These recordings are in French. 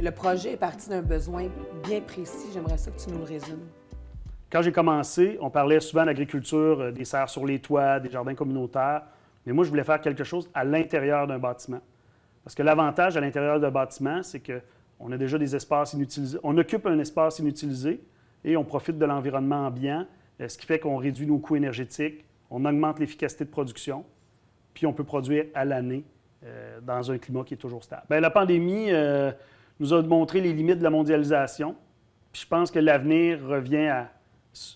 Le projet est parti d'un besoin bien précis. J'aimerais ça que tu nous le résumes. Quand j'ai commencé, on parlait souvent d'agriculture, des serres sur les toits, des jardins communautaires. Mais moi, je voulais faire quelque chose à l'intérieur d'un bâtiment. Parce que l'avantage à l'intérieur d'un bâtiment, c'est qu'on a déjà des espaces inutilisés. On occupe un espace inutilisé et on profite de l'environnement ambiant, ce qui fait qu'on réduit nos coûts énergétiques, on augmente l'efficacité de production, puis on peut produire à l'année dans un climat qui est toujours stable. Bien, la pandémie nous a montré les limites de la mondialisation. Puis je pense que l'avenir revient à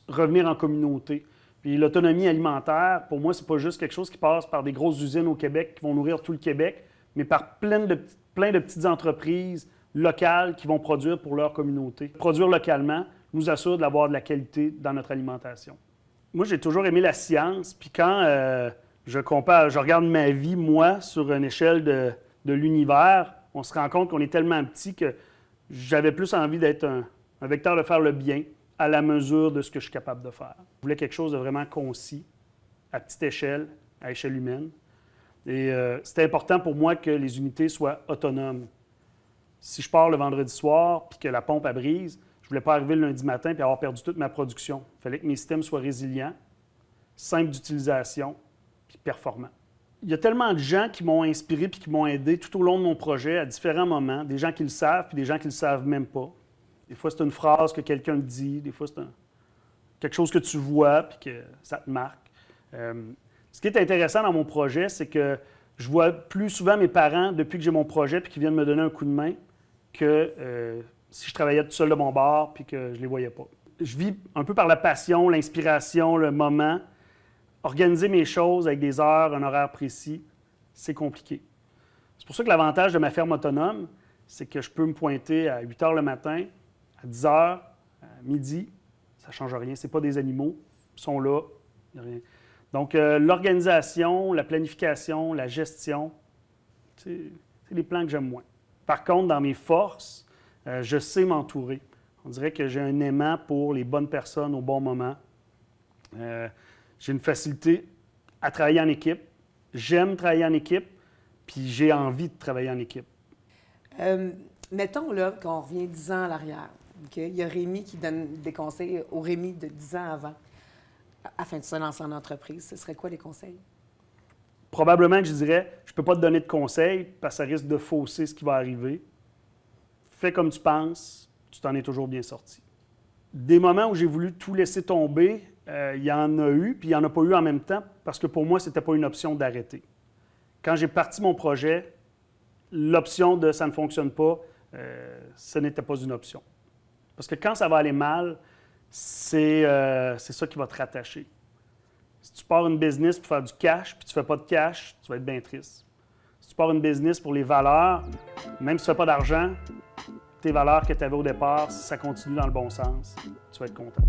revenir en communauté. Puis l'autonomie alimentaire, pour moi, c'est pas juste quelque chose qui passe par des grosses usines au Québec qui vont nourrir tout le Québec, mais par plein de petites entreprises locales qui vont produire pour leur communauté. Produire localement nous assure d'avoir de la qualité dans notre alimentation. Moi, j'ai toujours aimé la science, puis quand je regarde ma vie, moi, sur une échelle de l'univers, on se rend compte qu'on est tellement petit que j'avais plus envie d'être un vecteur de faire le bien à la mesure de ce que je suis capable de faire. Je voulais quelque chose de vraiment concis, à petite échelle, à échelle humaine. Et c'était important pour moi que les unités soient autonomes. Si je pars le vendredi soir puis que la pompe elle brise, je ne voulais pas arriver le lundi matin et avoir perdu toute ma production. Il fallait que mes systèmes soient résilients, simples d'utilisation puis performants. Il y a tellement de gens qui m'ont inspiré puis qui m'ont aidé tout au long de mon projet à différents moments, des gens qui le savent puis des gens qui ne le savent même pas. Des fois, c'est une phrase que quelqu'un dit, des fois, c'est quelque chose que tu vois puis que ça te marque. Ce qui est intéressant dans mon projet, c'est que je vois plus souvent mes parents depuis que j'ai mon projet puis qu'ils viennent me donner un coup de main que si je travaillais tout seul de mon bord puis que je ne les voyais pas. Je vis un peu par la passion, l'inspiration, le moment. Organiser mes choses avec des heures, un horaire précis, c'est compliqué. C'est pour ça que l'avantage de ma ferme autonome, c'est que je peux me pointer à 8 heures le matin, à 10 heures, à midi, ça ne change rien. Ce n'est pas des animaux, ils sont là, il n'y a rien. Donc, l'organisation, la planification, la gestion, c'est les plans que j'aime moins. Par contre, dans mes forces, je sais m'entourer. On dirait que j'ai un aimant pour les bonnes personnes au bon moment. J'ai une facilité à travailler en équipe. J'aime travailler en équipe, puis j'ai envie de travailler en équipe. Mettons là, qu'on revient 10 ans à l'arrière. Okay? Il y a Rémi qui donne des conseils au Rémi de 10 ans avant, afin de se lancer en entreprise. Ce serait quoi les conseils? Probablement que je dirais, je ne peux pas te donner de conseils parce que ça risque de fausser ce qui va arriver. Fais comme tu penses, tu t'en es toujours bien sorti. Des moments où j'ai voulu tout laisser tomber, il y en a eu, puis il n'y en a pas eu en même temps, parce que pour moi, ce n'était pas une option d'arrêter. Quand j'ai parti mon projet, l'option de « ça ne fonctionne pas », ce n'était pas une option. Parce que quand ça va aller mal, c'est ça qui va te rattacher. Si tu pars une business pour faire du cash, puis tu ne fais pas de cash, tu vas être bien triste. Si tu pars une business pour les valeurs, même si tu ne fais pas d'argent, tes valeurs que tu avais au départ, si ça continue dans le bon sens, tu vas être content.